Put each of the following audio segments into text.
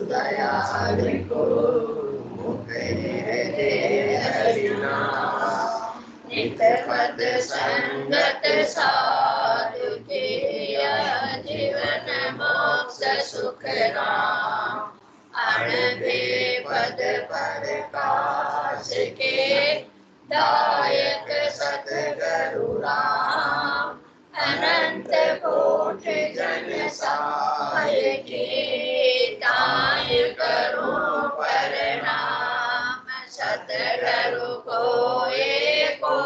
दयाल को मुख हृदय हरिना नित पद संगत साधु के जीवन मोक्ष सुख राम अणबे पद पर काश के दायक सतगुरु राम अनंत कोटि जन सहायके ताय करूं प्रणाम सतगुरु को एको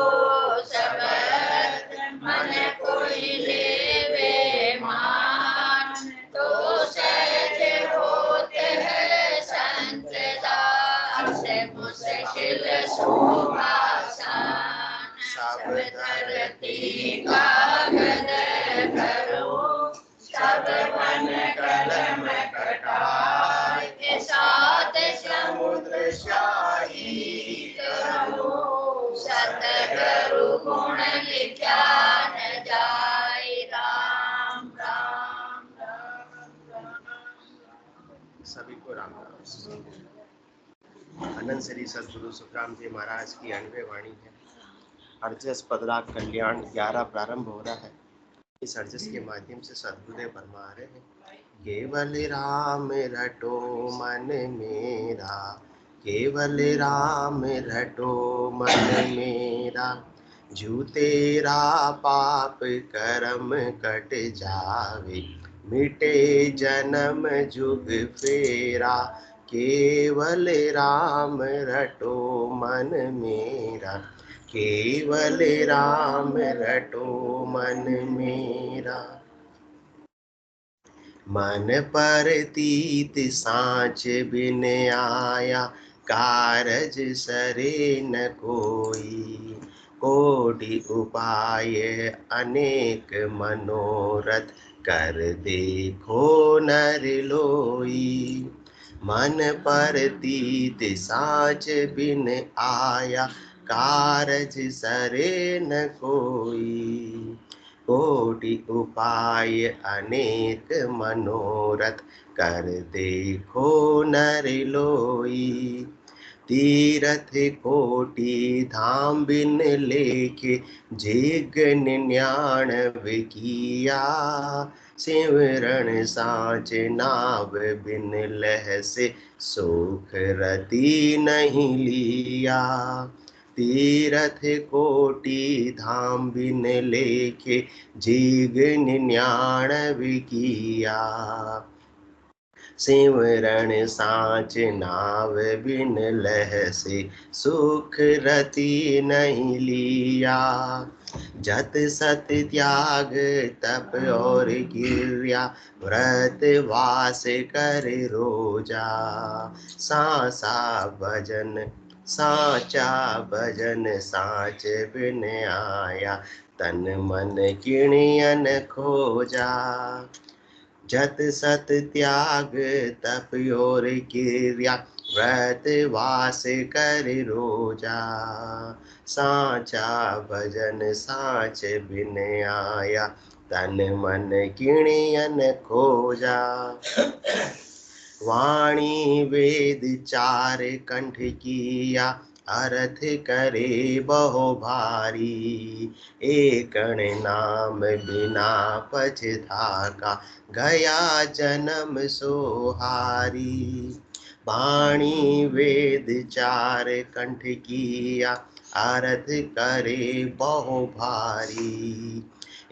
शब्द मन कोई लेवे मान तो सहज होते हैं संत दास मुश्किल सुभाषान सब धरती कागज करो सब वन कलम कटाए के साथ समुद्र शाही करो सतगुरु गुण लिखा न जाए राम राम राम राम। सभी को राम राम। अनंत श्री सद्गुरु सुखराम जी महाराज की 90 वाणी है। अर्जस पदराग कल्याण 11 प्रारंभ हो रहा है। इस अर्जस के माध्यम से सद्गुरुदेव फरमा रहे हैं, केवल राम रटो मन मेरा, केवल राम रटो मन मेरा, जू तेरा पाप कर्म कट जावे, मिटे जन्म जुग फेरा, केवल राम रटो मन मेरा, केवल राम रटो मन मेरा। मन पर तीत सांच बिन आया, कारज सरे न कोई, कोटि उपाय अनेक मनोरथ, कर देखो नर लोई। मन पर तीत सांच बिन आया, कारज सरे न कोई, कोटि उपाय अनेक मनोरथ, कर देखो नर लोई। तीरथ कोटि धाम बिन लेखे, जिग निन्यानवे किया, सिमरण साँच नाव बिन लह से, सुख रति नहीं लिया। तीरथ कोटि धाम बिन लेखे, जिग निन्यानवे किया, सिमरण साँच नाव बिन लह से, सुख रति नहीं लिया। जत सत त्याग तप और क्रिया, व्रत वास कर रोजा, सांसा भजन साचा भजन साँच बिन आया, तन मन किणियन खोजा। जत सत त्याग तप और क्रिया, व्रत वास कर रोजा, साचा भजन साँच बिन आया, तन मन किणियन खोजा। वाणी वेद चार कंठ किया, अर्थ करे बहु भारी, एकण नाम बिना पछताका, गया जन्म सोहारी। वाणी वेद चार कंठ किया, अर्थ करे बहु भारी,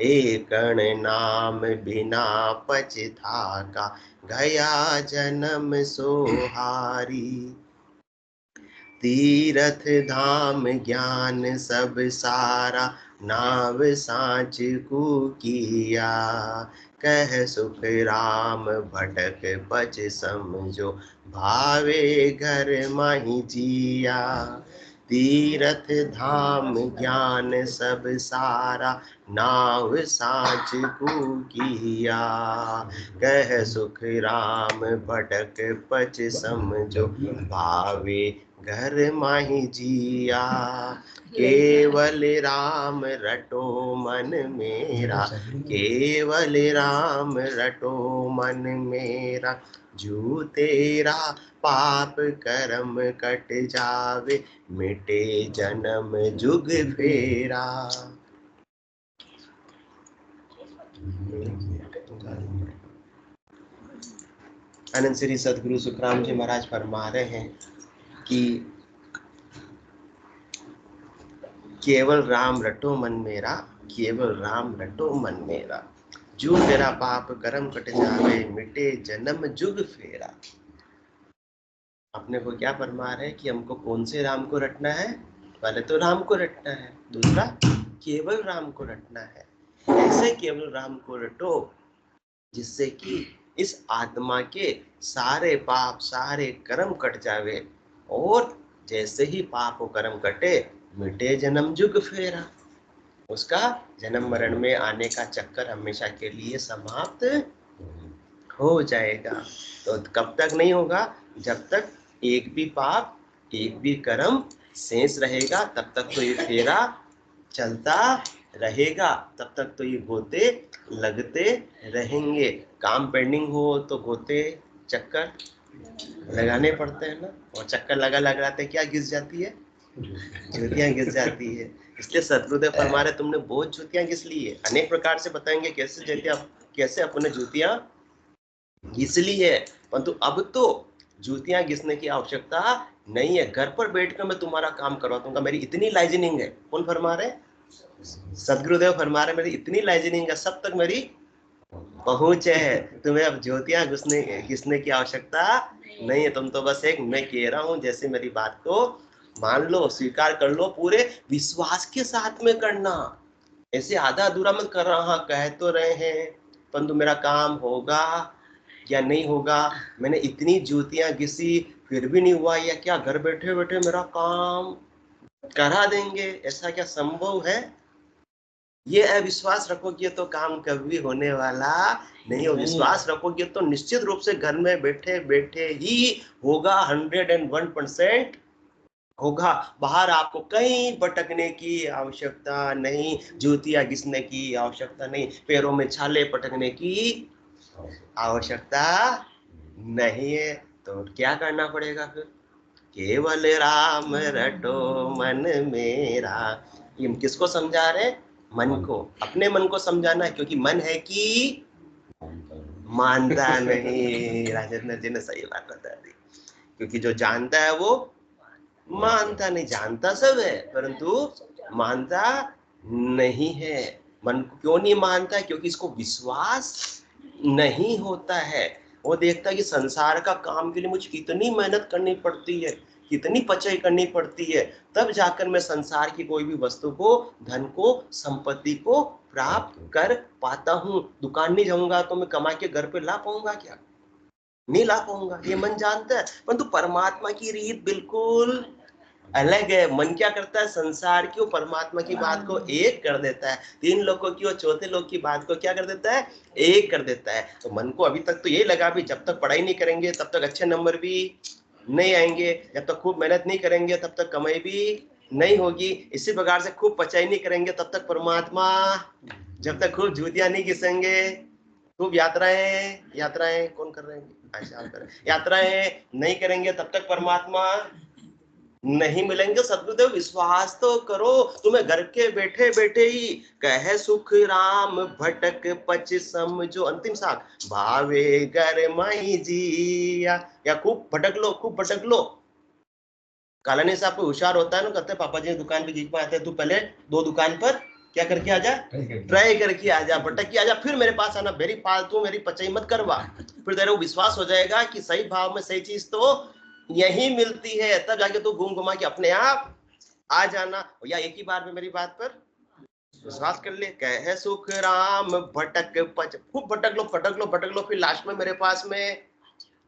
एकण नाम बिना पछताका, गया जन्म सोहारी। तीरथ धाम ज्ञान सब सारा, नाव साँच किया, कह सुख राम भटक पच समझो, भावे घर माही जिया। तीरथ धाम ज्ञान सब सारा, नाव साँच किया, कह सुख राम भटक पच समझो, भावे घर माही जिया, केवल राम रटो मन मेरा, केवल राम रटो मन मेरा, जू तेरा पाप कर्म कट जावे, मिटे जन्म जुग फेरा। आनंद श्री सदगुरु सुखराम जी महाराज फरमा रहे हैं कि केवल राम रटो मन मेरा, केवल राम रटो मन मेरा, जो तेरा पाप कर्म कट जावे, मिटे जन्म जुग फेरा। अपने को क्या फरमा रहे हैं कि हमको कौन से राम को रटना है? पहले तो राम को रटना है, दूसरा केवल राम को रटना है। ऐसे केवल राम को रटो जिससे कि इस आत्मा के सारे पाप सारे कर्म कट जावे, और जैसे ही पाप और कर्म कटे, मिटे जन्म जुग फेरा। उसका जन्म मरण में आने का चक्कर हमेशा के लिए समाप्त हो जाएगा। तो कब तक नहीं होगा? जब तक एक भी पाप एक भी कर्म शेष रहेगा, तब तक तो ये फेरा चलता रहेगा, तब तक तो ये गोते लगते रहेंगे। काम पेंडिंग हो तो गोते चक्कर लगाने पड़ते हैं ना, और चक्कर लगाते क्या घिस जाती है? जूतियां घिस जाती है। इसलिए सदगुरुदेव फरमा रहे तुमने बहुत जूतियां घिस ली है। अनेक प्रकार से बताएंगे कैसे अपने जूतियां घिस ली है, परंतु अब तो जूतियां घिसने की आवश्यकता नहीं है। घर पर बैठकर मैं तुम्हारा काम करवा दूंगा, मेरी इतनी लाइजनिंग है। कौन फरमा रहे? सदगुरुदेव फरमा रहे मेरी इतनी लाइजनिंग है, सब तक मेरी पहुंच है, तुम्हें अब ज्योतियां घिसने की आवश्यकता नहीं है। तुम तो बस एक मैं कह रहा हूं जैसे मेरी बात को मान लो, स्वीकार कर लो, पूरे विश्वास के साथ में करना। ऐसे आधा अधूरा मत कर रहा, हाँ कह तो रहे हैं परंतु मेरा काम होगा या नहीं होगा, मैंने इतनी जूतियां घिसी फिर भी नहीं हुआ, या क्या घर बैठे बैठे मेरा काम करा देंगे? ऐसा क्या संभव है? ये अविश्वास रखोगे तो काम कभी होने वाला नहीं हो। विश्वास रखोगे तो निश्चित रूप से घर में बैठे बैठे ही होगा, 101% होगा। बाहर आपको कहीं भटकने की आवश्यकता नहीं, जूतियां घिसने की आवश्यकता नहीं, पैरों में छाले पटकने की आवश्यकता नहीं है। तो क्या करना पड़ेगा फिर? केवल राम रटो मन मेरा। ये किसको समझा रहे? मन को, अपने मन को समझाना है, क्योंकि मन है कि मानता नहीं। राजेंद्र जी ने सही बात बता दी, क्योंकि जो जानता है वो मानता नहीं। जानता सब है परंतु मानता नहीं है। मन क्यों नहीं मानता? क्योंकि इसको विश्वास नहीं होता है। वो देखता है कि संसार का काम के लिए मुझे कितनी मेहनत करनी पड़ती है, कितनी पचाई करनी पड़ती है, तब जाकर मैं संसार की कोई भी वस्तु को, धन को, संपत्ति को प्राप्त कर पाता हूँ। दुकान नहीं जाऊंगा तो मैं कमा के घर पे ला पाऊंगा क्या? नहीं ला पाऊंगा, ये मन जानता है। परंतु परमात्मा की रीत बिल्कुल अलग है। मन क्या करता है? संसार की और परमात्मा की बात को एक कर देता है, तीन लोगों की और चौथे लोग की बात को क्या कर देता है? एक कर देता है। तो मन को अभी तक तो ये लगा भी जब तक पढ़ाई नहीं करेंगे तब तक अच्छे नंबर भी नहीं आएंगे, जब तक खूब मेहनत नहीं करेंगे तब तक कमाई भी नहीं होगी, इसी प्रकार से खूब पचाई नहीं करेंगे तब तक परमात्मा, जब तक खूब जूतियां नहीं घिसेंगे, खूब यात्राएं कौन कर रहे हैं? यात्राएं नहीं करेंगे तब तक परमात्मा नहीं मिलेंगे। सदगुरुदेव विश्वास तो करो, तुम्हें घर के बैठे बैठे ही कह सुख राम भटक पच सम, जो अंतिम साख भावे घर माई जिया, या खूब भटक लो, खूब भटक लो। कालानी साहब को होशियार होता है ना, कहते पापा जी दुकान पे जीत में आते, तू पहले 2 दुकान पर क्या करके आजा, ट्राई करके आजा, भटक के आजा, फिर मेरे पास आना। मेरी फालतू मेरी पचाई मत करवा, फिर तेरे को विश्वास हो जाएगा कि सही भाव में सही चीज तो यही मिलती है, तब जाके तू घूम घुमा के अपने आप आ जाना। या एक ही बार में मेरी बात पर विश्वास कर ले। कहे सुख राम भटक पच, खूब भटक लो भटक लो भटक लो, फिर लास्ट में मेरे पास में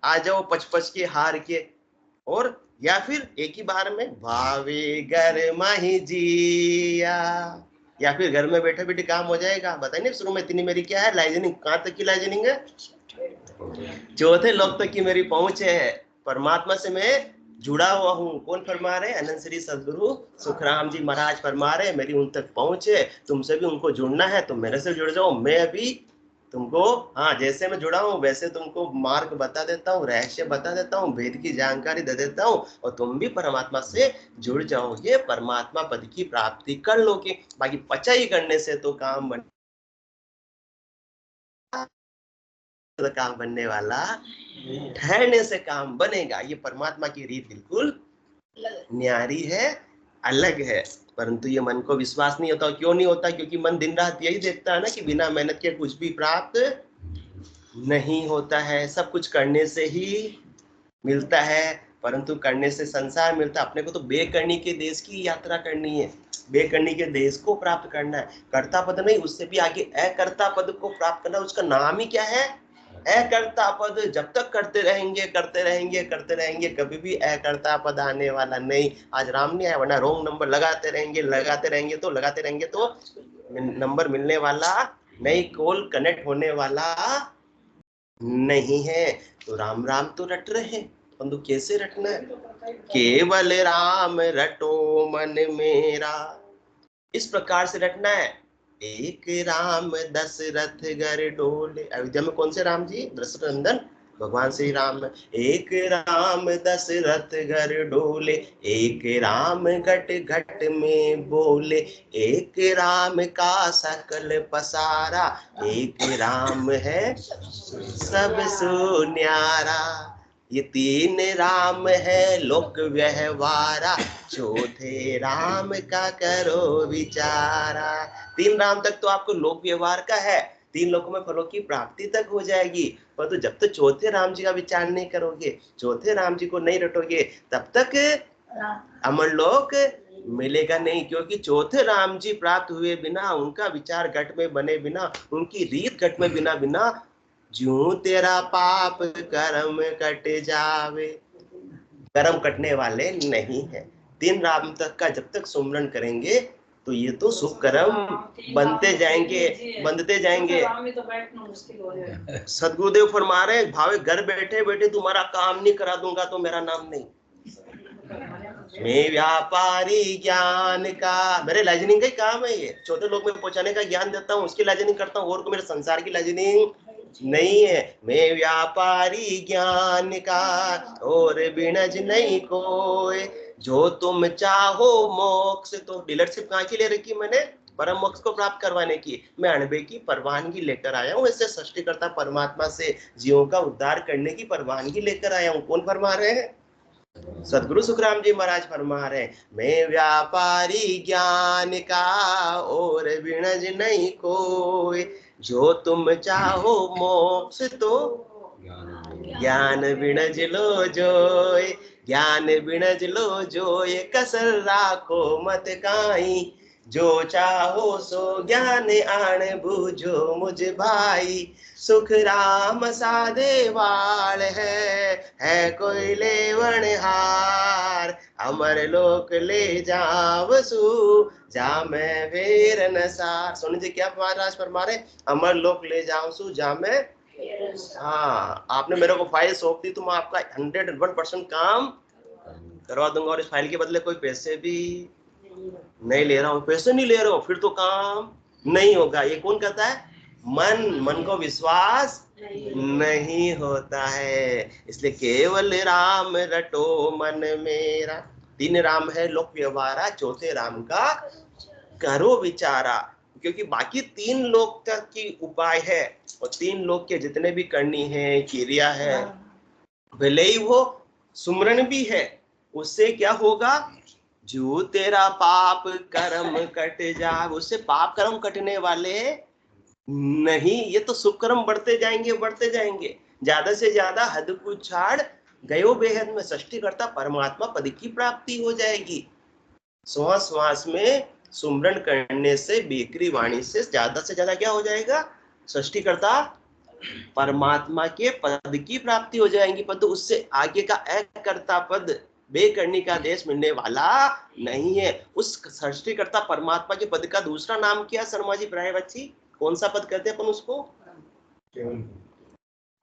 आ जाओ पच पच के हार के। और या फिर एक ही बार में भावे घर माही जिया, या फिर घर में बैठे बैठे काम हो जाएगा। बताइए ना शुरू में इतनी मेरी क्या है लाइजनिंग, कहाँ तक की लाइजनिंग है? चौथे लोग तक की मेरी पहुंच है। परमात्मा से मैं जुड़ा हुआ हूँ। कौन फरमा रहे? अनंत श्री सदगुरु सुखराम जी महाराज फरमा रहे, मेरी उन तक पहुंच है, तुमसे भी उनको जुड़ना है तो मेरे से जुड़ जाओ। मैं अभी तुमको, हाँ, जैसे मैं जुड़ा हूँ वैसे तुमको मार्ग बता देता हूँ, रहस्य बता देता हूँ, वेद की जानकारी दे देता हूँ, और तुम भी परमात्मा से जुड़ जाओगे, परमात्मा पद की प्राप्ति कर लोगे। बाकी पचाई करने से तो काम बनने वाला, ठहरने से काम बनेगा। ये परमात्मा की रीत बिल्कुल न्यारी है, अलग है। परंतु ये मन को विश्वास नहीं होता। क्यों नहीं होता? क्योंकि मन दिन रात यही देखता है ना कि बिना मेहनत के कुछ भी प्राप्त नहीं होता है, सब कुछ करने से ही मिलता है। परंतु करने से संसार मिलता है। अपने को तो बेकरनी के देश की यात्रा करनी है, बेकरनी के देश को प्राप्त करना है। कर्ता पद नहीं, उससे भी आगे अकर्ता पद को प्राप्त करना। उसका नाम ही क्या है? अकर्ता पद। जब तक करते रहेंगे करते रहेंगे करते रहेंगे, कभी भी अकर्ता पद आने वाला नहीं। आज राम नहीं आया, वरना रॉन्ग नंबर लगाते रहेंगे तो नंबर मिलने वाला नहीं, कॉल कनेक्ट होने वाला नहीं है। तो राम राम तो रट रहे हैं, परंतु कैसे रटना है? केवल राम रटो मन मेरा, इस प्रकार से रटना है। एक राम दशरथ घर डोले। अयोध्या में कौन से राम जी? दशरथ नंदन भगवान श्री राम। एक राम दशरथ घर डोले, एक राम घट घट में बोले, एक राम का सकल पसारा, एक राम है सब सुन्यारा। ये तीन राम है लोक व्यवहारा, चौथे राम का करो विचारा। तीन राम तक तो आपको लोक व्यवहार का है, तीन लोकों में फलों की प्राप्ति तक हो जाएगी। परंतु जब तक चौथे राम जी का विचार नहीं करोगे, चौथे राम जी को नहीं रटोगे, तब तक अमर लोक मिलेगा नहीं। क्योंकि चौथे राम जी प्राप्त हुए बिना, उनका विचार घट में बने बिना, उनकी रीत घट में बिना बिना, ज्यों तेरा पाप कर्म कट जावे, कर्म कटने वाले नहीं है। तीन राम तक का जब तक सुमरन करेंगे तो ये तो शुभ कर्म बनते जाएंगे, बनते जाएंगे। सदगुरुदेव फरमा रहे भावे घर बैठे बैठे तुम्हारा काम नहीं करा दूंगा तो मेरा नाम नहीं। मैं व्यापारी ज्ञान का, मेरे लाइजनिंग का ही काम है ये, छोटे लोग में पहुंचाने का ज्ञान देता हूँ, उसकी लाइजनिंग करता हूँ, और को मेरे संसार की लाइजनिंग नहीं है। मैं व्यापारी ज्ञान का और बिनज नहीं कोई, जो तुम चाहो मोक्ष। तो डीलरशिप कहाँ की ले रखी मैंने? परम मोक्ष को प्राप्त करवाने की। मैं अणबे की परवानगी लेकर आया हूँ, ऐसे सृष्टिकर्ता परमात्मा से जीवों का उद्धार करने की परवानगी लेकर आया हूँ। कौन फरमा रहे हैं? सदगुरु सुखराम जी महाराज फरमा रहे हैं, मैं व्यापारी ज्ञान का और बिनज नहीं कोई, जो तुम चाहो मोक्ष तो ज्ञान बिनज लो जोय, ज्ञान बिनज लो जोय, कसर राखो मत काई, जो चाहो सो ज्ञान आन बूझो मुझ भाई, सुख राम साधे वाल है कोई लेवन हार, अमर लोक ले जावसु जा मैं फेर न सार। सोनी जी क्या महाराज फरमा रहे? अमर लोक ले जाऊं जा मैं। हाँ, आपने मेरे को फाइल सौंप दी तो मैं आपका 101% काम करवा दूंगा, और इस फाइल के बदले कोई पैसे भी नहीं ले रहा हूँ। पैसे नहीं ले रहा हूँ फिर तो काम नहीं होगा। ये कौन कहता है? मन को विश्वास नहीं होता है। इसलिए केवल राम रटो मन मेरा। तीन राम है लोक व्यवहारा, चौथे राम का करो विचारा। क्योंकि बाकी तीन लोक तक की उपाय है, और तीन लोक के जितने भी करनी है क्रिया है, भले ही वो सुमरन भी है, उससे क्या होगा? जो तेरा पाप कर्म कट जा, उससे पाप कर्म कटने वाले नहीं, ये तो शुभ कर्म बढ़ते जाएंगे बढ़ते जाएंगे, ज्यादा से ज्यादा हद को छाड़ गयो बेहद में सृष्टिकर्ता परमात्मा पद की प्राप्ति हो जाएगी। श्वास श्वास में सुमरन करने से, बेकरी वाणी से ज्यादा क्या हो जाएगा? सृष्टिकर्ता परमात्मा के पद की प्राप्ति हो जाएगी। परंतु उससे आगे का अकर्ता पद, बेकरनी का देश मिलने वाला नहीं है। उस सृष्टिकर्ता परमात्मा के पद का दूसरा नाम क्या शर्मा जी, प्राय बच्ची? कौन सा पद कहते हैं अपन उसको?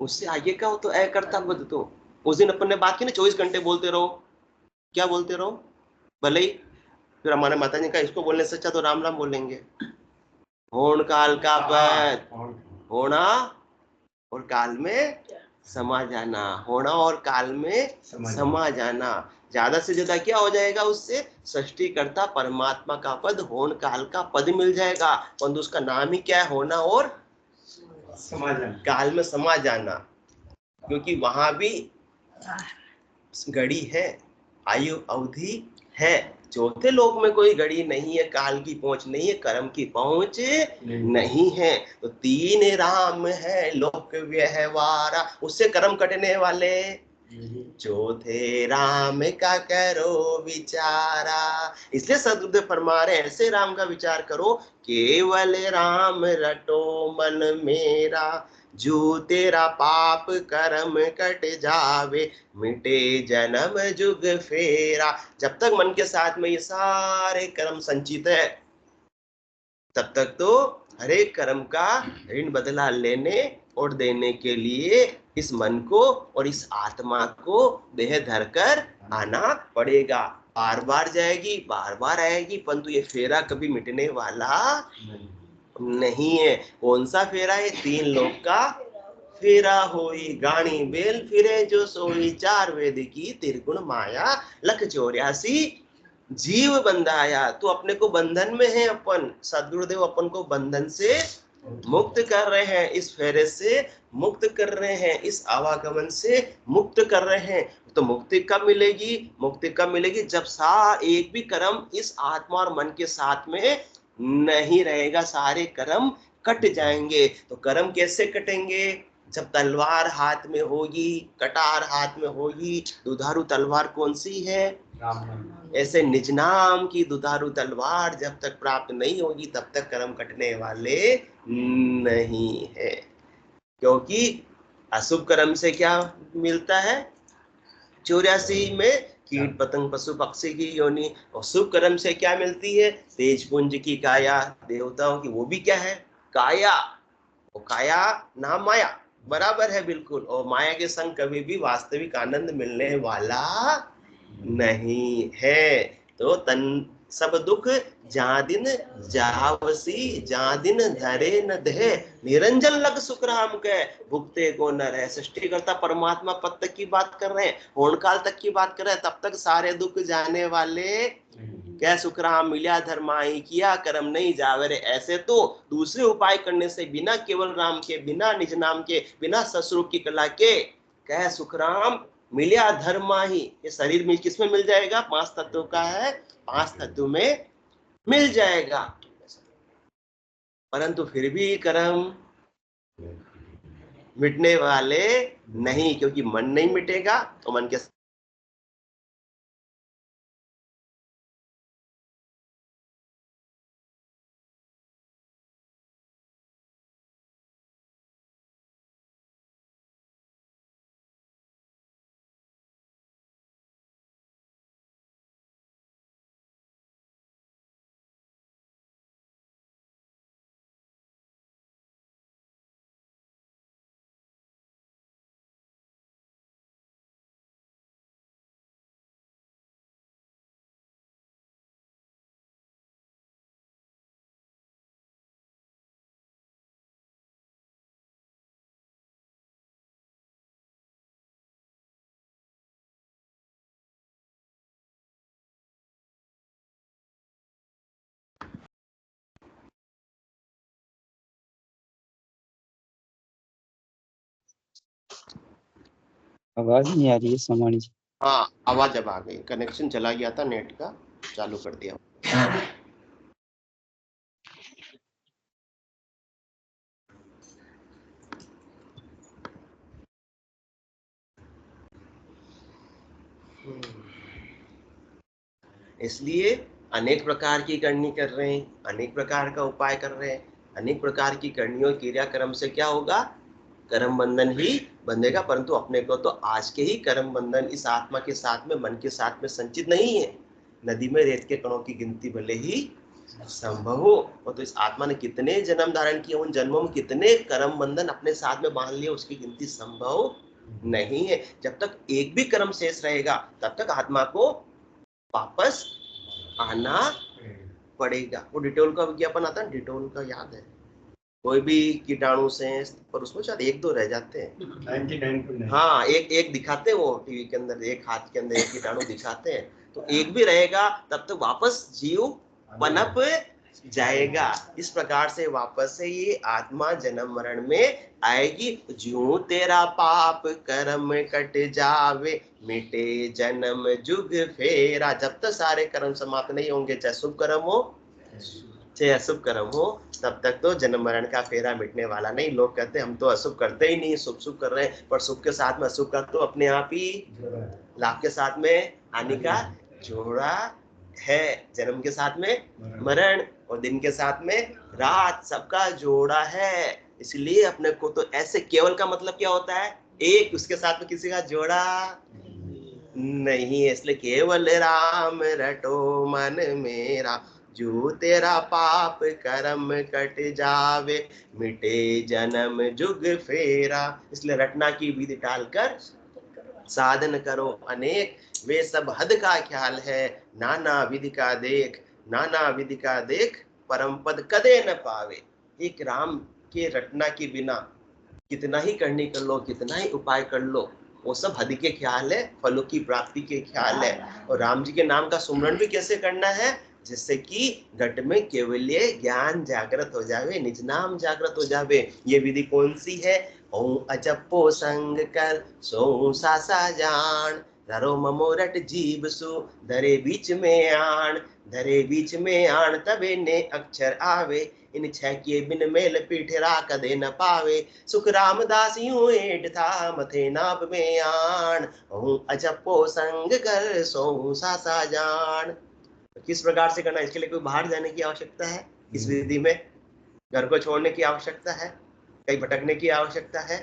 उससे आगे का हो तो अकर्ता पद। तो उस दिन अपन ने बात की ना, 24 घंटे बोलते रहो, क्या बोलते रहो, भले ही फिर हमारे माता जी का इसको बोलने से अच्छा तो राम राम बोलेंगे। होण काल का पद, होना और काल में समा जाना, होना और काल में समा जाना। ज्यादा से ज्यादा क्या हो जाएगा उससे, सृष्टिकर्ता परमात्मा का पद, होण काल का पद मिल जाएगा। परंतु उसका नाम ही क्या है, होना और काल में समा जाना, क्योंकि वहां भी घड़ी है, आयु अवधि है। चौथे लोक में कोई घड़ी नहीं है, काल की पहुंच नहीं है, कर्म की पहुंच नहीं है। तो तीन राम है लोक व्यवहारा, उससे कर्म कटने वाले चौथे राम का करो विचारा। इसलिए सदगुरुदेव फरमा रहे ऐसे राम का विचार करो, केवल राम रटो मन मेरा, जो तेरा पाप कर्म कट जावे, मिटे जन्म जुग फेरा। जब तक मन के साथ में ये सारे कर्म संचित है, तब तक तो हर एक कर्म का ऋण बदला लेने और देने के लिए इस मन को और इस आत्मा को देह धरकर आना पड़ेगा। बार बार जाएगी, बार बार आएगी, परंतु ये फेरा कभी मिटने वाला नहीं है। कौन सा फेरा है, तीन लोक का फेरा होई, गाणी बेल फिरे जो सोई, चार वेद की त्रिगुण माया, लख 84 जीव बंधाया। तो अपने को बंधन में है, अपन सदगुरुदेव अपन को बंधन से मुक्त कर रहे हैं, इस फेरे से मुक्त कर रहे हैं, इस आवागमन से मुक्त कर रहे हैं। तो मुक्ति कब मिलेगी, मुक्ति कब मिलेगी, जब एक भी कर्म इस आत्मा और मन के साथ में नहीं रहेगा, सारे कर्म कट जाएंगे। तो कर्म कैसे कटेंगे, जब तलवार हाथ में होगी, कटार हाथ में होगी। दुधारू तलवार कौन सी है, ऐसे निज नाम की दुधारू तलवार जब तक प्राप्त नहीं होगी, तब तक कर्म कटने वाले नहीं है। क्योंकि अशुभ कर्म से क्या मिलता है, 84 में कीट पतंग पशु पक्षी की योनि, और शुभ कर्म से क्या मिलती है, तेज पुंज की काया, देवताओं की वो भी क्या है, काया। वो काया नाम माया बराबर है बिल्कुल, और माया के संग कभी भी वास्तविक आनंद मिलने वाला नहीं है। तो तन सब दुख जा दिन जावसी, जा दिन धरे न दे, निरंजन लग सुख राम के, भुगते को न रहे। सृष्टिकर्ता परमात्मा पद तक की बात कर रहे हैं, होणकाल तक की बात कर रहे हैं, तब तक सारे दुख जाने वाले क्या, सुख राम मिल्या धर्माई, किया कर्म नहीं जावे रे। ऐसे तो दूसरे उपाय करने से, बिना केवल राम के, बिना निज नाम के, बिना ससुर की कला के, क्या सुख राम मिल्या धर्मा ही। ये शरीर में किसमें मिल जाएगा, 5 तत्वों का है, 5 तत्व में मिल जाएगा। परंतु फिर भी कर्म मिटने वाले नहीं, क्योंकि मन नहीं मिटेगा तो मन के आवाज नहीं आ रही है समानी जी। हाँ, आवाज अब आ गई, कनेक्शन चला गया था नेट का, चालू कर दिया। इसलिए अनेक प्रकार की करनी कर रहे हैं, अनेक प्रकार का उपाय कर रहे हैं, अनेक प्रकार की करनियों क्रियाक्रम से क्या होगा, कर्म बंधन ही बंधेगा। परंतु अपने को तो आज के ही कर्म बंधन इस आत्मा के साथ में, मन के साथ में संचित नहीं है। नदी में रेत के कणों की गिनती भले ही संभव हो, और तो इस आत्मा ने कितने जन्म धारण किए, उन जन्मों में कितने कर्म बंधन अपने साथ में बांध लिए, उसकी गिनती संभव नहीं है। जब तक एक भी कर्म शेष रहेगा, तब तक आत्मा को वापस आना पड़ेगा। वो डिटोल का विज्ञापन आता है, डिटोल का याद है, कोई भी कीटाणु से, पर उसमें शायद 1-2 रह जाते हैं। 99 हाँ, एक दिखाते हैं वो टीवी के अंदर, एक हाथ के अंदर एक कीटाणु दिखाते हैं, तो एक भी रहेगा तब तो वापस जीव पनप जाएगा। इस प्रकार से वापस से ये आत्मा जन्म मरण में आएगी। ज्यों तेरा पाप कर्म कट जावे, मिटे जन्म जुग फेरा। जब तक सारे कर्म समाप्त नहीं होंगे, चाहे शुभ कर्म हो चाहे अशुभ कर्म हो, तब तक तो जन्म मरण का फेरा मिटने वाला नहीं। लोग कहते हैं हम तो अशुभ करते ही नहीं, शुभ शुभ कर रहे हैं, पर शुभ के साथ में अशुभ का तो अपने आप ही लाभ के साथ में हानि का जोड़ा है। जन्म के साथ में मरण और दिन के साथ में रात, सबका जोड़ा है। इसलिए अपने को तो ऐसे, केवल का मतलब क्या होता है? एक, उसके साथ में किसी का जोड़ा नहीं है। इसलिए केवल राम रटो मन मेरा, जो तेरा पाप कर्म कट जावे, मिटे जन्म जुग फेरा। इसलिए रटना की विधि टालकर साधन करो अनेक, वे सब हद का ख्याल है, नाना विधि का देख, नाना विधि का देख, परम पद कदे न पावे। एक राम के रटना के बिना कितना ही करनी कर लो, कितना ही उपाय कर लो, वो सब हद के ख्याल है, फलों की प्राप्ति के ख्याल है। और राम जी के नाम का सुमरण भी कैसे करना है? जिससे कि घट में केवल्य ज्ञान जागृत हो जावे, निज नाम जागृत हो जावे। ये विधि कौन सी है? ओम अजपो संग कर सो सासा जान, धरो ममोरट जीव सु धरे बीच में आन, धरे बीच में आन तबे ने अक्षर आवे, इन 6 के बिन मेल पीठ राख दे न पावे, सुख रामदास यूं एड था मथे नाभ में आन, ओम अजपो संग कर सो सासा जान। किस प्रकार से करना? इसके लिए कोई बाहर जाने की आवश्यकता है? इस विधि में घर को छोड़ने की आवश्यकता है, कहीं भटकने की आवश्यकता है,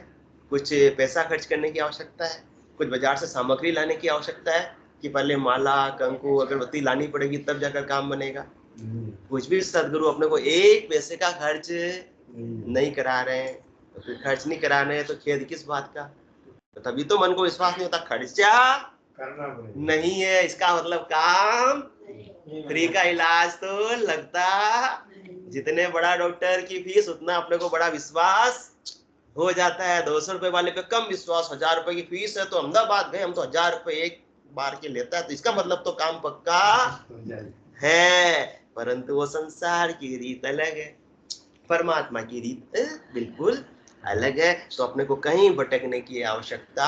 कुछ पैसा खर्च करने की आवश्यकता है, कुछ बाजार से सामग्री लाने की आवश्यकता है कि पहले माला कंकु अगरबत्ती लानी पड़ेगी तब जाकर काम बनेगा? कुछ भी सदगुरु अपने को 1 पैसे का खर्च नहीं करा रहे हैं। तो फिर खर्च नहीं करा रहे हैं तो खेद किस बात का? तो तभी तो मन को विश्वास नहीं होता, खर्चा नहीं है, इसका मतलब काम फ्री का इलाज तो लगता। जितने बड़ा डॉक्टर की फीस, उतना अपने को बड़ा विश्वास हो जाता है। 200 रुपए वाले पे कम विश्वास, 1000 रुपए की फीस है तो अहमदाबाद गए हम तो 1000 रुपए एक बार के लेता है, तो इसका मतलब तो काम पक्का है। परंतु वो संसार की रीत अलग है, परमात्मा की रीत बिल्कुल अलग है। तो अपने को कहीं भटकने की आवश्यकता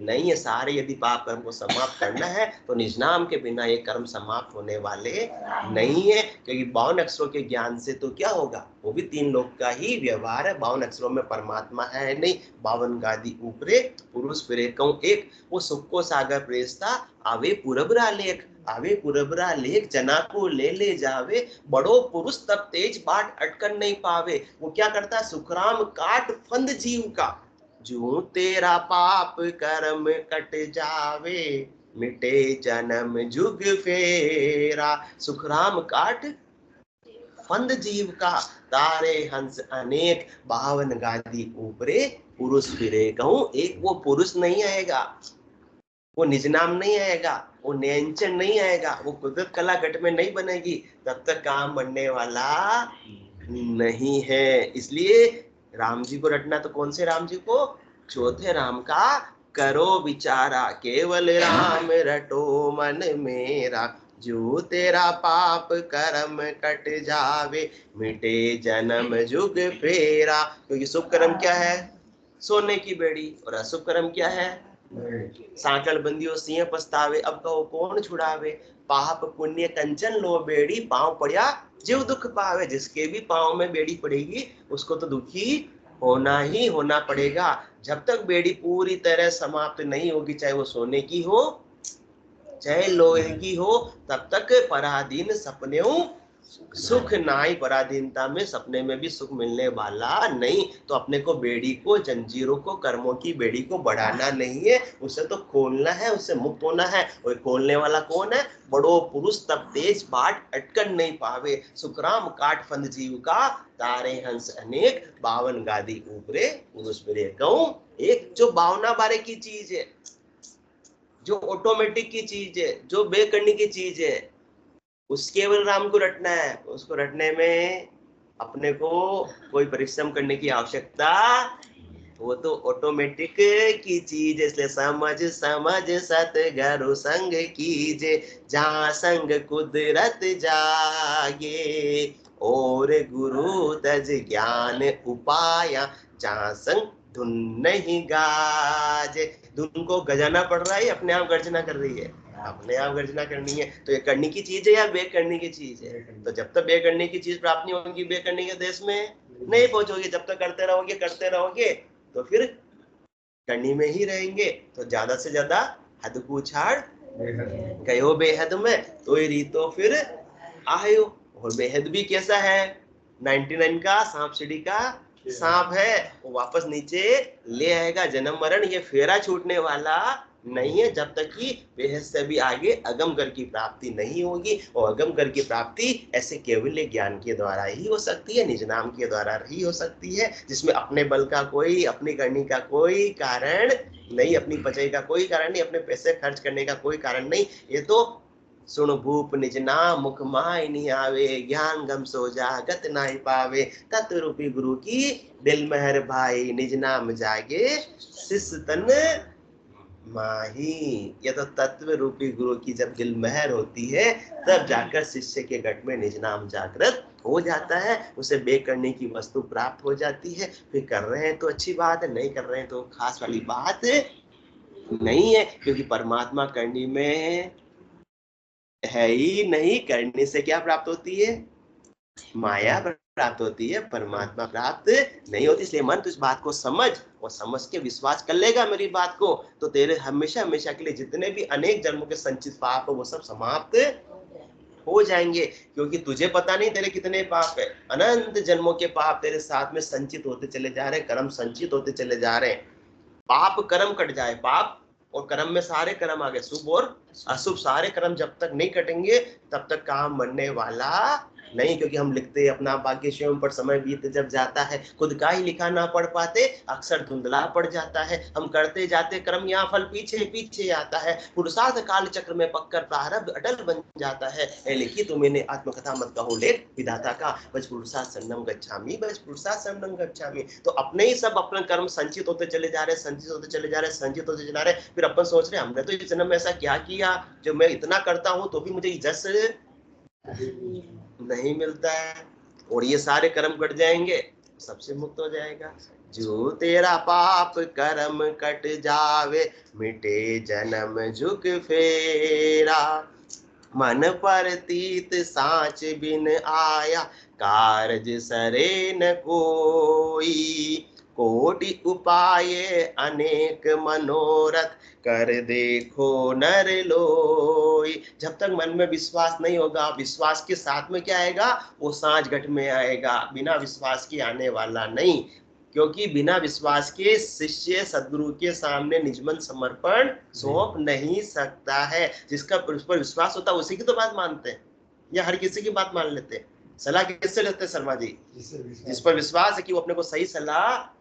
नहीं है। सारे यदि पाप कर्म को समाप्त करना है तो निज नाम के बिना ये कर्म समाप्त होने वाले नहीं है। क्योंकि 52 अक्षरों के ज्ञान से तो क्या होगा? वो भी 3 लोक का ही व्यवहार है। 52 अक्षरों में परमात्मा है नहीं। 52 गादी ऊपरे पुरुष फिरे कहूं एक, वो सुख को सागर प्रेसता आवे पुरबरा लेख, आवे पुरबरा लेख, जना को ले जावे, बड़ो पुरुष तब तेज बाट अटकन नहीं पावे। वो क्या करता है? सुखराम काट फंद जीव का, जो तेरा पाप कर्म कट जावे, मिटे जन्म जुग फेरा। सुखराम काट फंद जीव का, तारे हंस अनेक, 52 गादी ऊपरे पुरुष फिरे कहूं एक। वो पुरुष नहीं आएगा, वो निज नाम नहीं आएगा, वो नियंचन नहीं आएगा, वो कुदरत कला घट में नहीं बनेगी, तब तक काम बनने वाला नहीं है। इसलिए राम जी को रटना तो कौन से राम जी को? चौथे राम का करो विचारा, केवल राम रटो मन मेरा, जो तेरा पाप कर्म कट जावे, मिटे जन्म जुग फेरा। क्योंकि शुभ कर्म क्या है? सोने की बेड़ी, और अशुभ कर्म क्या है? साकल बंदियों सिंह पछतावे, अब कहो कौन छुड़ावे, पाप पुण्य कंचन लो बेड़ी, पांव पड़िया जीव दुख पावे। जिसके भी पांव में बेड़ी पड़ेगी उसको तो दुखी होना ही होना पड़ेगा। जब तक बेड़ी पूरी तरह समाप्त नहीं होगी, चाहे वो सोने की हो चाहे लोहे की हो, तब तक पराधीन सपने सुख नाई। पराधीनता में सपने में भी सुख मिलने वाला नहीं। तो अपने को बेड़ी को, जंजीरों को, कर्मों की बेड़ी को बढ़ाना नहीं है, उसे तो खोलना है, उससे मुक्त होना है। और खोलने वाला कौन है? बड़ो पुरुष तब तेज बाट अटकन नहीं पावे, सुखराम काट फंद जीव का, तारे हंस अनेक, 52 गादी ऊपरे पुरुष फिरे कहूं एक। जो 52 बारे की चीज है जो ऑटोमेटिक की चीज है, जो बे करने की चीज है, उस केवल राम को रटना है। उसको रटने में अपने को कोई परिश्रम करने की आवश्यकता, वो तो ऑटोमेटिक की चीज है। इसलिए समझ समझ सतगुरु संग कीजे, जहाँ संग कुदरत जागे, और गुरु तज ज्ञान उपाया, जहाँ संग धुन नहीं गाजे। धुन को गजाना पड़ रहा है, अपने आप गर्जना कर रही है, अपने आप गर्जना करनी है। तो ये करने की चीज है या बे करने की चीज है? तो जब तक बे करने की चीज प्राप्त नहीं होगी, बे करने के देश में नहीं पहुंचोगे। जब तक करते रहोगे तो फिर करनी में ही रहेंगे। तो ज्यादा से ज्यादा हद पूछाड़ गयो बेहद में, तो ये रीतो फिर आयो। और बेहद भी कैसा है? 99 का सांप सीढ़ी का सांप है, वो वापस नीचे ले आएगा। जन्म मरण ये फेरा छूटने वाला नहीं है, जब तक कि बेहद से भी आगे अगम कर की प्राप्ति नहीं होगी। और अगम कर की प्राप्ति ऐसे केवल ज्ञान के द्वारा ही हो सकती है, निज नाम के द्वारा ही हो सकती है, जिसमें अपने बल का कोई, अपनी करनी का कोई कारण नहीं, अपनी पचाई का कोई कारण नहीं, अपने पैसे खर्च करने का कोई कारण नहीं। ये तो सुन भूप निज नाम मुख माय नहीं आवे, ज्ञान गम सो जागत नहीं पावे, तत्व रूपी गुरु की दिल मेहर भाई, निज नाम जागे शिष्य तन माही। ये तो तत्व रूपी गुरु की जब दिल मेहर होती है, तब जाकर शिष्य के घट में निज नाम जागृत हो जाता है, उसे बे करने की वस्तु प्राप्त हो जाती है। फिर कर रहे हैं तो अच्छी बात है, नहीं कर रहे हैं तो खास वाली बात नहीं है, क्योंकि परमात्मा करने में है ही नहीं। करने से क्या प्राप्त होती है? माया प्राप्त होती है, परमात्मा प्राप्त नहीं होती। इसलिए मन, तो इस बात को समझ, और समझ के विश्वास कर लेगा मेरी बात को, तो तेरे हमेशा हमेशा के लिए जितने भी अनेक जन्मों के संचित पाप हो, वो सब समाप्त हो जाएंगे। क्योंकि तुझे पता नहीं तेरे कितने पाप है, अनंत जन्मों के पाप तेरे साथ में संचित होते चले जा रहे हैं, कर्म संचित होते चले जा रहे हैं। पाप कर्म कट जाए, पाप और कर्म में सारे कर्म आ गए, शुभ और अशुभ सारे कर्म जब तक नहीं कटेंगे, तब तक काम बनने वाला नहीं। क्योंकि हम लिखते हैं अपना भाग्य स्वयं पर, समय बीत जब जाता है, खुद का ही लिखा ना पढ़ पाते, अक्सर धुंधला पड़ जाता है। हम करते जाते कर्म, यहाँ फल पीछे पीछे आता है। पुरुषार्थ काल चक्र में पककर प्रारब्ध अटल बन जाता है। लिखी तो मैंने आत्मकथा मत कहो लेख विधाता का, बस पुरुषार्थ शरणम गच्छामि, बस पुरुषार्थ शरणम गच्छामि। तो अपने ही सब अपने कर्म संचित होते चले जा रहे, संचित होते चले जा रहे, संचित होते चले जा रहे। फिर अपन सोच रहे हमने तो इस जन्म में ऐसा क्या किया जो मैं इतना करता हूँ तो भी मुझे जस नहीं मिलता है। और ये सारे कर्म कट जाएंगे, सबसे मुक्त हो जाएगा। जो तेरा पाप कर्म कट जावे, मिटे जन्म झुक फेरा, मन पर तीत साच बिन आया, कारज सरे न कोई, कोटि उपाय अनेक मनोरथ, कर देखो नर लोई। जब तक मन में विश्वास नहीं होगा, विश्वास के साथ में क्या आएगा? वो सांझ घट में आएगा, बिना विश्वास के आने वाला नहीं। क्योंकि बिना विश्वास के शिष्य सदगुरु के सामने निजमन समर्पण सौंप नहीं सकता है। जिसका उस पर विश्वास होता है उसी की तो बात मानते हैं, या हर किसी की बात मान लेते हैं? सलाह किससे लेते हैं शर्मा जी? जिस पर विश्वास है कि वो अपने को सही सलाह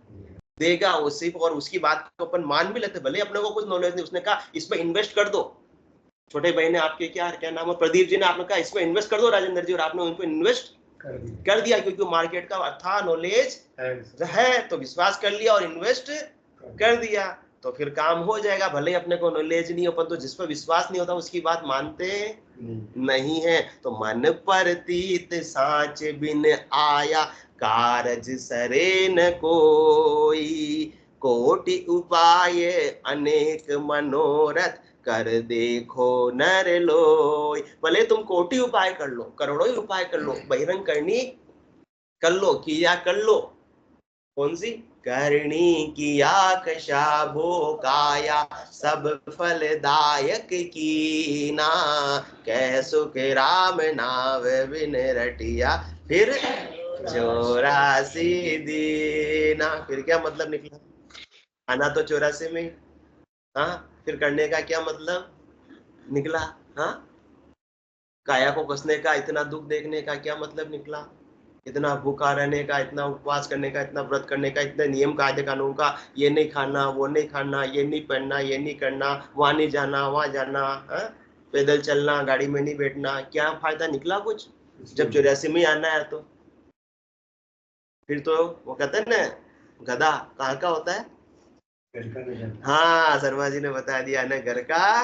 देगा, उसी और उसकी बात को अपन मान भी लेते, भले अपने को कुछ नॉलेज नहीं। उसने कहा इसमें इन्वेस्ट कर दो, छोटे भाई ने आपके क्या नाम है, प्रदीप जी ने आपने कहा इसमें इन्वेस्ट कर दो राजेंद्र जी, और आपने उनको इन्वेस्ट कर दिया। क्योंकि मार्केट का अथाह नॉलेज है, तो विश्वास कर लिया और इन्वेस्ट कर दिया, तो फिर काम हो जाएगा। भले ही अपने को नॉलेज नहीं हो, पर तो जिस पर विश्वास नहीं होता उसकी बात मानते नहीं है। तो मन पर तीत साच बिन आया, कारज सरे न कोई, कोटि उपाय अनेक मनोरथ, कर देखो नर लोई। भले तुम कोटि उपाय कर लो, करोड़ों ही उपाय कर लो, बहिरंग करनी कर लो, किया कर लो, कौन सी करनी किया कशा भो काया, सब फलदायक कीना, कह सुख राम नाव बिन रटिया, फिर 84 दीना। फिर क्या मतलब निकला? आना तो 84 में, हाँ, फिर करने का क्या मतलब निकला? हाँ, काया को कसने का, इतना दुख देखने का क्या मतलब निकला? इतना भूखा रहने का, इतना उपवास करने का, इतना व्रत करने का, इतने नियम कायदे कानून का, ये नहीं खाना, वो नहीं खाना, ये नहीं पहनना, ये नहीं करना, वहां नहीं जाना, वहां जाना, पैदल चलना, गाड़ी में नहीं बैठना, क्या फायदा निकला कुछ? जब 84 में आना है तो फिर तो वो कहते हैं ना, गधा कहाँ का होता है? हाँ, शर्मा जी ने बता दिया ना, घर का।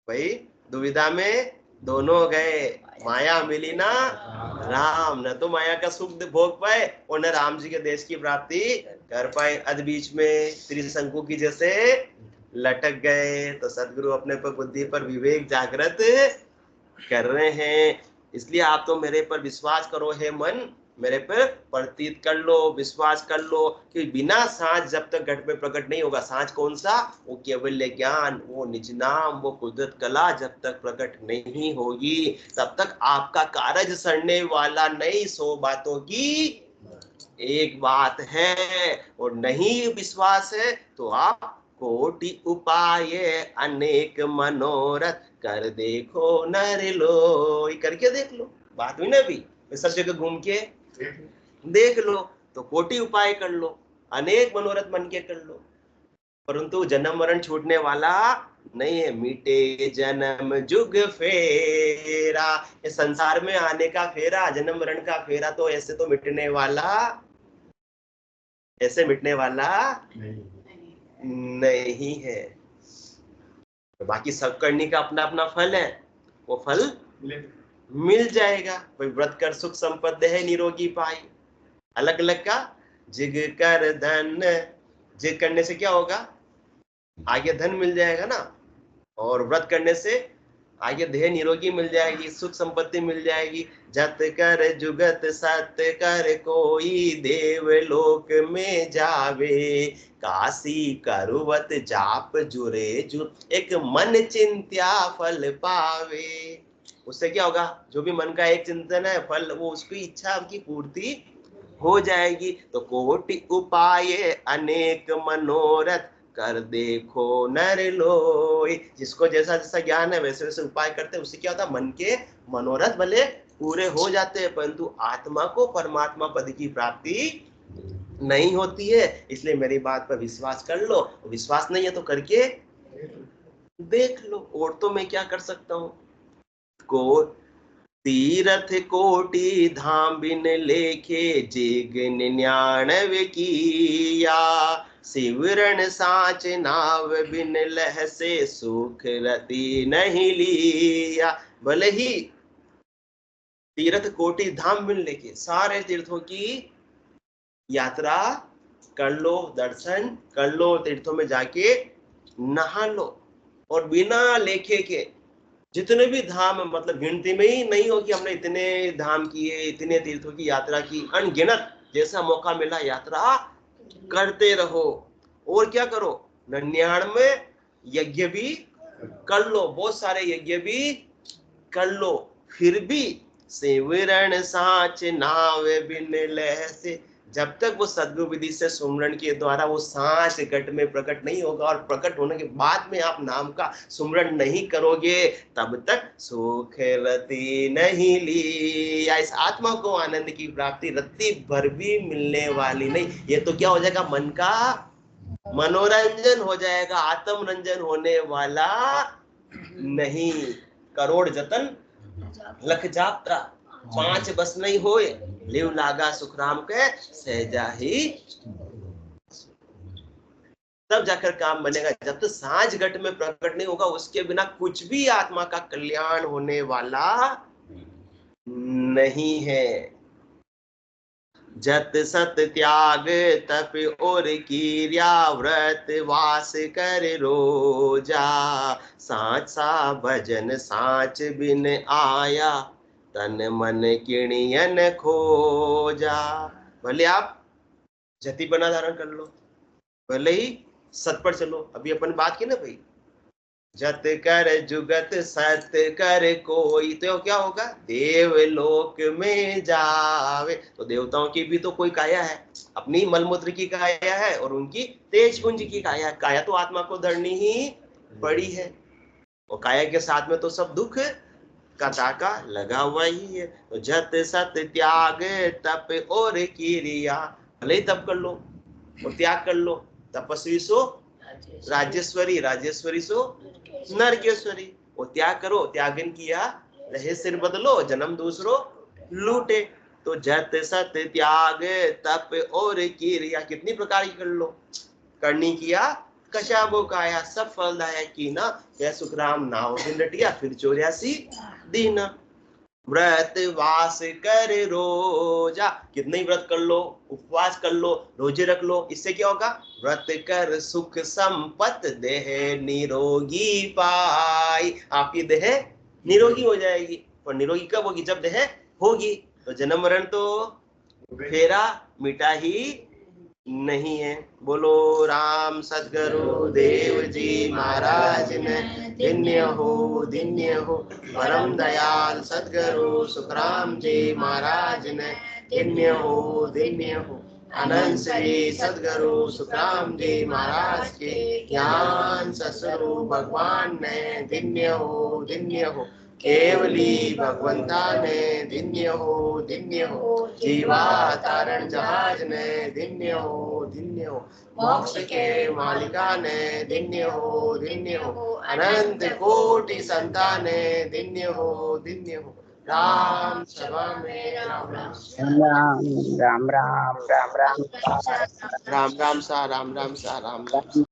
भाई दुविधा में दोनों गए, माया मिली ना राम, न तो माया का सुख भोग पाए और न राम जी के देश की प्राप्ति कर पाए, अध बीच में त्रिशंकु की जैसे लटक गए। तो सदगुरु अपने पर बुद्धि पर विवेक जागृत कर रहे हैं। इसलिए आप तो मेरे पर विश्वास करो हे मन, मेरे पर प्रतीत कर लो, विश्वास कर लो कि बिना सांच जब तक घट में प्रकट नहीं होगा, सांच कौन सा? वो केवल ज्ञान, वो निज नाम, वो कुदरत कला जब तक प्रकट नहीं होगी तब तक आपका कारज सड़ने वाला नहीं। 100 बातों की एक बात है, और नहीं विश्वास है तो आप कोटि उपाय अनेक मनोरथ कर देखो नर लो, करके देख लो। बात हुई ना अभी, सब जगह घूम के देख लो, तो कोटि उपाय कर लो, अनेक मनोरथ मन के कर लो, परंतु जन्म मरण छूटने वाला नहीं है। मिटे जन्म जुग फेरा, ये संसार में आने का फेरा, जन्म मरण का फेरा तो ऐसे तो मिटने वाला, ऐसे मिटने वाला नहीं है। तो बाकी सब करने का अपना अपना फल है, वो फल मिल जाएगा। कोई व्रत कर सुख संपत्ति है निरोगी पाई, अलग अलग का जिग कर धन, जिग करने से क्या होगा? आगे धन मिल जाएगा ना, और व्रत करने से आगे देह निरोगी मिल जाएगी, सुख संपत्ति मिल जाएगी। जत कर जुगत सत कर कोई देवलोक में जावे, काशी करुवत जाप जुरे जु, एक मन चिंत्या फल पावे। उससे क्या होगा? जो भी मन का एक चिंतन है, फल वो उसकी इच्छा की पूर्ति हो जाएगी। तो कोटि उपाय अनेक मनोरथ कर देखो नर लोई, जिसको जैसा जैसा ज्ञान है वैसे वैसे उपाय करते हैं, उससे क्या होता है? मन के मनोरथ भले पूरे हो जाते हैं, परंतु आत्मा को परमात्मा पद की प्राप्ति नहीं होती है। इसलिए मेरी बात पर विश्वास कर लो, विश्वास नहीं है तो करके देख लो। और तो मैं क्या कर सकता हूँ? को तीरथ कोटि धाम बिन लेखे जिग 99 किया, सिवरण साच नाव बिन लह से सुख रति नहीं लिया। भले ही तीर्थ कोटि धाम बिन लेके सारे तीर्थों की यात्रा कर लो, दर्शन कर लो, तीर्थों में जाके नहा लो, और बिना लेखे के जितने भी धाम, मतलब गिनती में ही नहीं हो कि हमने इतने धाम किए, इतने तीर्थों की यात्रा की, अनगिनत, जैसा मौका मिला यात्रा करते रहो। और क्या करो? 99 यज्ञ भी कर लो, बहुत सारे यज्ञ भी कर लो, फिर भी सिमरन साच नाव बिन लह से, जब तक वो सद्गुरु विधि से सुमरण के द्वारा वो सांस घट में प्रकट नहीं होगा, और प्रकट होने के बाद में आप नाम का सुमरण नहीं करोगे, तब तक सुख रति नहीं ली, या इस आत्मा को आनंद की प्राप्ति रत्ती भर भी मिलने वाली नहीं। ये तो क्या हो जाएगा? मन का मनोरंजन हो जाएगा, आत्मरंजन होने वाला नहीं। करोड़ जतन लख जात्रा, 5 बस नहीं होए, लिव लागा सुख राम के सहजा ही, तब जाकर काम बनेगा। जब तक सांझ घट में प्रकट नहीं होगा, उसके बिना कुछ भी आत्मा का कल्याण होने वाला नहीं है। जत सत त्याग तप और कीर्या, व्रत वास कर रोजा, साचा भजन साच बिन आया, तन मन किणियन खोजा। भले आप जति बना धारण कर लो, भले ही सत पर चलो, अभी अपन बात की ना भाई, जत कर जुगत सत कर कोई, तो क्या होगा? देवलोक में जावे। तो देवताओं की भी तो कोई काया है, अपनी मलमूत्र की काया है, और उनकी तेज पुंज की काया। काया तो आत्मा को धरनी ही पड़ी है, और काया के साथ में तो सब दुख कथा का लगा हुआ ही है। तो जत सत त्याग तप और क्रिया, भले ही तप कर लो और त्याग कर लो। तपस्वी सो राजेश्वरी, राजेश्वरी सो नरकेश्वरी। वो त्याग करो, त्यागन किया रहे सिर बदलो, जन्म दूसरो लूटे। तो जत सत त्याग तप और क्रिया, कितनी प्रकार की कर लो। करनी किया कशाबो काया, सब फलदायक की ना। यह सुखराम नाव दिन रटिया, फिर 84 दिन। व्रत वास कर रोजा, कितने ही व्रत कर लो, उपवास कर लो, रोजे रख लो। इससे क्या होगा? व्रत कर सुख संपत देह निरोगी पाई, आपकी देह निरोगी हो जाएगी। और निरोगी कब होगी? जब देह होगी। तो जन्म मरण तो फेरा मिटा ही नहीं है। बोलो राम सद्गुरु देव जी महाराज ने धन्य हो, धन्य हो। परम दयाल सद्गुरु सुखराम जी महाराज ने धन्य हो, धन्य हो। अनंत श्री सद्गुरु सुखराम जी महाराज के ज्ञान ससुरु भगवान ने धन्य हो, धन्य हो। केवली भगवंता ने धन्य हो, धन्य हो। जीवा तारण जहाज ने धन्य हो, धन्य हो। मोक्ष के मालिका ने धन्य हो, धन्य हो। अनंत कोटि संतान ने धन्य हो, धन्य हो। राम सभा में राम राम राम राम राम राम राम राम राम सा, राम राम सा, राम राम।